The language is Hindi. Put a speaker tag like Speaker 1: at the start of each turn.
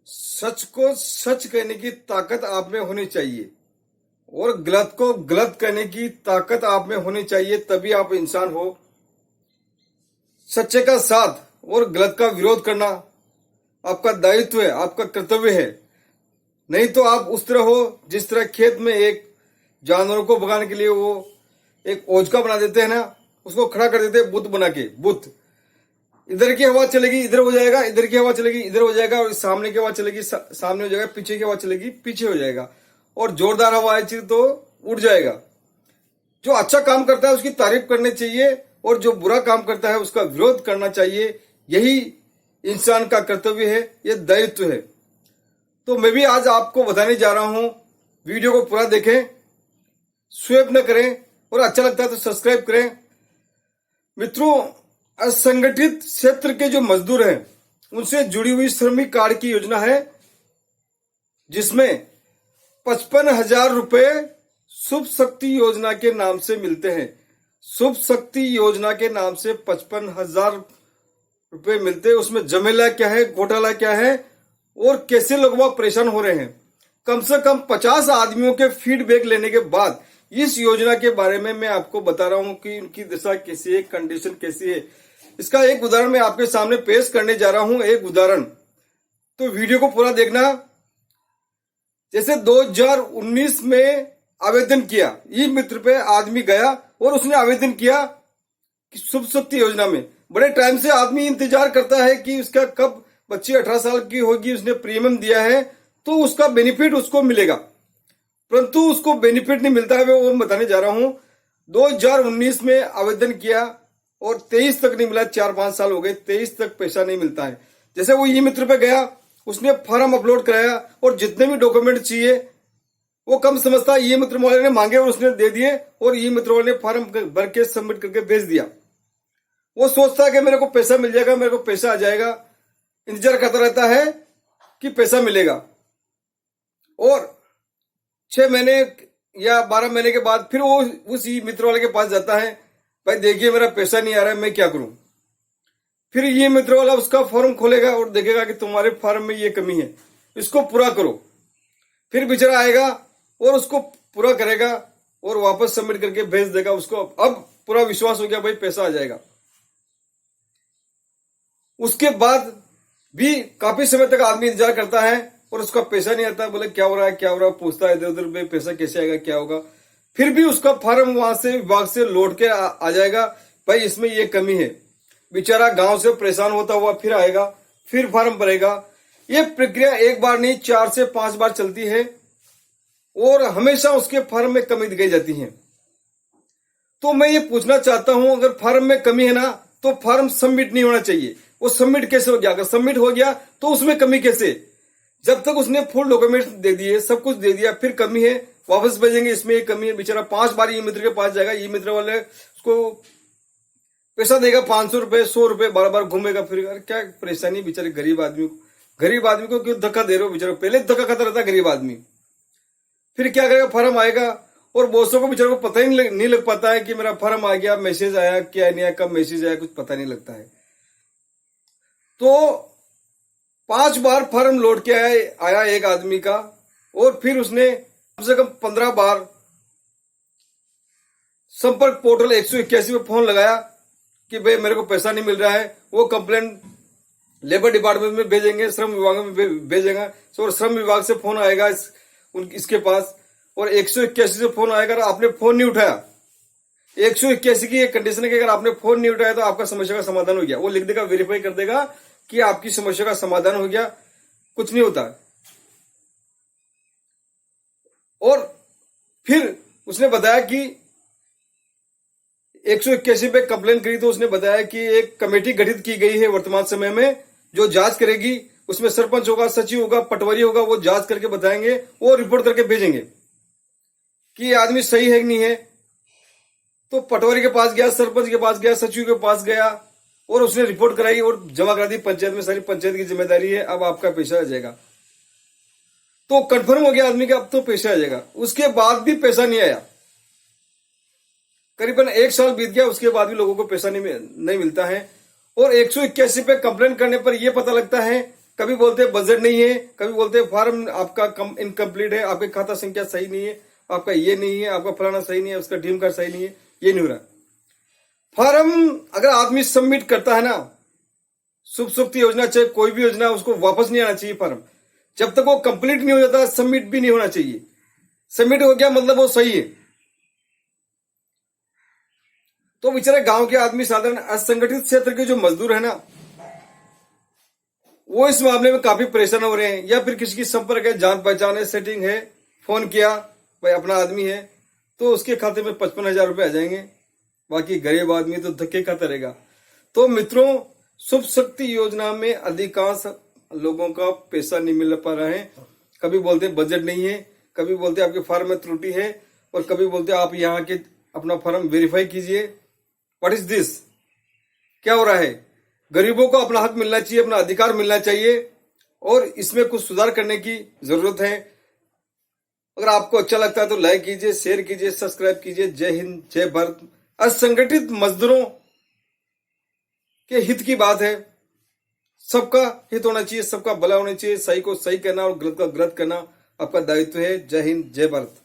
Speaker 1: सच को सच कहने की ताकत आप में होनी चाहिए और गलत को गलत कहने की ताकत आप में होनी चाहिए, तभी आप इंसान हो। सच्चे का साथ और गलत का विरोध करना आपका दायित्व है, आपका कर्तव्य है। नहीं तो आप उस तरह हो जिस तरह खेत में एक जानवरों को भगाने के लिए वो एक ओझका बना देते हैं ना, उसको खड़ा कर देते हैं बुत बना के। बुत इधर की हवा चलेगी इधर हो जाएगा, इधर की हवा चलेगी इधर हो जाएगा, और सामने की हवा चलेगी सामने हो जाएगा, पीछे की हवा चलेगी पीछे हो जाएगा, और जोरदार हवा आएगी तो उड़ जाएगा। जो अच्छा काम करता है उसकी तारीफ करनी चाहिए और जो बुरा काम करता है उसका विरोध करना चाहिए। यही इंसान का कर्तव्य है, यह दायित्व है। तो मैं भी आज आपको बताने जा रहा हूं, वीडियो को पूरा देखें, स्वेप न करें, और अच्छा लगता है तो सब्सक्राइब करें। मित्रों, असंगठित क्षेत्र के जो मजदूर हैं उनसे जुड़ी हुई श्रमिक कार्ड की योजना है, जिसमें 55,000 रुपए शुभ शक्ति योजना के नाम से मिलते हैं। शुभ शक्ति योजना के नाम से 55,000 रुपए मिलते हैं। उसमें झमेला क्या है, घोटाला क्या है और कैसे लोग वह परेशान हो रहे हैं। कम से कम 50 आदमियों के फीडबैक लेने के बाद इस योजना के बारे में मैं आपको बता रहा हूं कि उनकी दशा कैसी है, कंडीशन कैसी है। इसका एक उदाहरण मैं आपके सामने पेश करने जा रहा हूं, एक उदाहरण। तो वीडियो को पूरा देखना। जैसे 2019 में आवेदन किया, ई मित्र पे आदमी गया और उसने आवेदन किया कि शुभ शक्ति योजना में। बड़े टाइम से आदमी इंतजार करता है कि उसका कब बच्ची 18 साल की होगी, उसने प्रीमियम दिया है तो उसका बेनिफिट उसको मिलेगा, परंतु उसको बेनिफिट नहीं मिलता है। वो बताने जा रहा हूं। 2019 में आवेदन किया और 23 तक नहीं मिला, 4-5 साल हो गए, 23 तक पैसा नहीं मिलता है। जैसे वो ई मित्र पे गया, उसने फॉर्म अपलोड कराया और जितने भी डॉक्यूमेंट चाहिए वो कम समझता ई मित्र वाले ने मांगे और उसने दे दिए, और ई मित्र वाले ने फॉर्म भर के सबमिट करके भेज दिया। वो सोचता है कि मेरे को पैसा मिल जाएगा, मेरे को पैसा आ जाएगा, इंतजार करता रहता है कि पैसा मिलेगा। और 6 महीने या 12 महीने के बाद फिर वो उस ई मित्र वाले के पास जाता है, भाई देखिए मेरा पैसा नहीं आ रहा है, मैं क्या करूं। फिर ये मित्र वाला उसका फॉर्म खोलेगा और देखेगा कि तुम्हारे फॉर्म में ये कमी है, इसको पूरा करो। फिर बेचारा आएगा और उसको पूरा करेगा और वापस सबमिट करके भेज देगा उसको। अब पूरा विश्वास हो गया, भाई पैसा आ जाएगा। उसके बाद भी काफी समय तक आदमी इंतजार करता है और उसका पैसा नहीं आता। बोले क्या हो रहा है, क्या हो रहा है, पूछता है इधर उधर, भाई पैसा कैसे आएगा, क्या होगा। फिर भी उसका फॉर्म वहां से विभाग से लौट के आ जाएगा, भाई इसमें ये कमी है। बेचारा गांव से परेशान होता हुआ फिर आएगा, फिर फॉर्म भरेगा। ये प्रक्रिया एक बार नहीं 4 से 5 बार चलती है और हमेशा उसके फॉर्म में कमी दिखाई जाती है। तो मैं ये पूछना चाहता हूं, अगर फॉर्म में कमी है ना तो फॉर्म सबमिट नहीं होना चाहिए। वो सबमिट कैसे हो गया? अगर सबमिट हो गया तो उसमें कमी कैसे? जब तक उसने फुल डॉक्यूमेंट दे दिए, सब कुछ दे दिया, फिर कमी है वापस भेजेंगे, इसमें एक कमी है। बेचारा 5 बार ई मित्र के पास जाएगा, ई मित्र वाले उसको पैसा देगा 500 रुपए, 100 रुपए, बार बार घूमेगा। फिर क्या परेशानी बेचारे गरीब आदमी को। गरीब आदमी को क्यों धक्का दे रहे हो? बेचारा पहले धक्का खाता रहता है गरीब आदमी। फिर क्या करेगा? फॉर्म आएगा और बॉसों को बेचारे को पता ही नहीं लग पाता है कि मेरा फॉर्म आ गया, मैसेज आया, क्या नहीं आया, कब मैसेज आया, कुछ पता नहीं लगता है। तो 5 बार फॉर्म लौट के आया एक आदमी का, और फिर उसने कम से कम 15 बार संपर्क पोर्टल 181 पे फोन लगाया कि भाई मेरे को पैसा नहीं मिल रहा है। वो कंप्लेंट लेबर डिपार्टमेंट में भेजेंगे, श्रम विभाग में भेजेंगे, और श्रम विभाग से फोन आएगा इसके पास, और 181 से फोन आएगा। आपने फोन नहीं उठाया, 181 की एक कंडीशन है कि अगर आपने फोन नहीं उठाया तो आपका समस्या का समाधान हो गया। वो लिख देगा, वेरीफाई कर देगा कि आपकी समस्या का समाधान हो गया, कुछ नहीं होता। और फिर उसने बताया कि 181 पे कंप्लेन करी तो उसने बताया कि एक कमेटी गठित की गई है वर्तमान समय में जो जांच करेगी। उसमें सरपंच होगा, सचिव होगा, पटवारी होगा, वो जांच करके बताएंगे, वो रिपोर्ट करके भेजेंगे कि ये आदमी सही है कि नहीं है। तो पटवारी के पास गया, सरपंच के पास गया, सचिव के पास गया, और उसने रिपोर्ट कराई और जमा करा दी पंचायत में। सारी पंचायत की जिम्मेदारी है, अब आपका पैसा आ जाएगा। तो कंफर्म हो गया आदमी का अब तो पैसा आ जाएगा। उसके बाद भी पैसा नहीं आया, करीबन 1 साल बीत गया, उसके बाद भी लोगों को पैसा नहीं मिलता है। और 181 पे कंप्लेन करने पर यह पता लगता है कभी बोलते हैं बजट नहीं है, कभी बोलते हैं फार्म आपका इनकम्प्लीट है, आपकी खाता संख्या सही नहीं है, आपका ये नहीं है, आपका फलाना सही नहीं है, उसका ड्रीम कार्ड सही नहीं है। ये नहीं हो रहा। फार्म अगर आदमी सबमिट करता है ना, शुभ शक्ति योजना चाहे कोई भी योजना, उसको वापस नहीं आना चाहिए फार्म। जब तक वो कंप्लीट नहीं हो जाता, सबमिट भी नहीं होना चाहिए। सबमिट हो गया मतलब वो सही है। तो बेचारे गांव के आदमी, साधारण असंगठित क्षेत्र के जो मजदूर है ना, वो इस मामले में काफी परेशान हो रहे हैं। या फिर किसी की संपर्क है, जान पहचान है, सेटिंग है, फोन किया, भाई अपना आदमी है, तो उसके खाते में 55,000 रुपए आ जाएंगे। बाकी गरीब आदमी तो धक्के खाता रहेगा। तो मित्रों, शुभ शक्ति योजना में अधिकांश लोगों का पैसा नहीं मिल पा रहा है। कभी बोलते बजट नहीं है, कभी बोलते आपके फॉर्म में त्रुटि है, और कभी बोलते आप यहाँ के अपना फॉर्म वेरीफाई कीजिए। What is this? क्या हो रहा है? गरीबों को अपना हक मिलना चाहिए, अपना अधिकार मिलना चाहिए, और इसमें कुछ सुधार करने की जरूरत है। अगर आपको अच्छा लगता है तो लाइक कीजिए, शेयर कीजिए, सब्सक्राइब कीजिए। जय हिंद, जय भारत। असंगठित मजदूरों के हित की बात है। सबका हित होना चाहिए, सबका भला होना चाहिए। सही को सही कहना और गलत का गलत कहना आपका दायित्व है। जय हिंद, जय भारत।